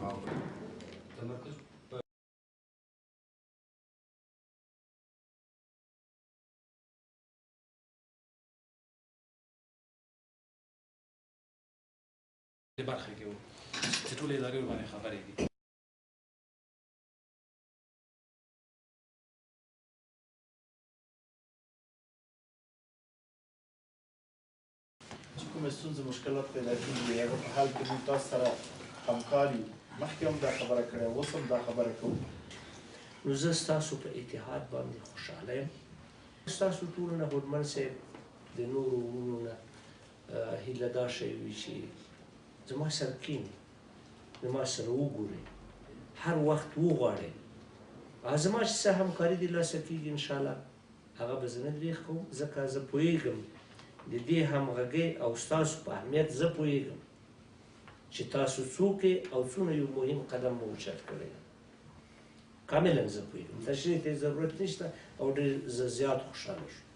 او تمرکز د برخه کې وو چې ټولې ادارې باندې خبرې دي. چې کومې ستونزې مشکلات پیدا کېږي د هغه په حال کې موږ تاسو سره همکار یو. مخکې هم دا خبره کړې اوس هم دا خبره کوو. نو زه ستاسو په اتحاد باندې خوشحاله یم. ستاسو ټولو نه هوډمن صاحب د نورو وروڼو نه هیله دا شوې وي چې زما سره کښېني، زما سره وګورئ، هر وخت وغواړئ. زما چې څه همکاري دې لاسه کېږي انشاءالله هغه به زه نه دریغ کوم، ځکه زه پوهېږم د دې همغږۍ او ستاسو په اهمیت زه پوهېږم چې تاسو څوک او څومره یو مهم قدم مو اوچت کړی دی. کاملا زه پوهېږم، تشریح ته ضرورت نشته او ډېر زه زیات خوشحاله شوم.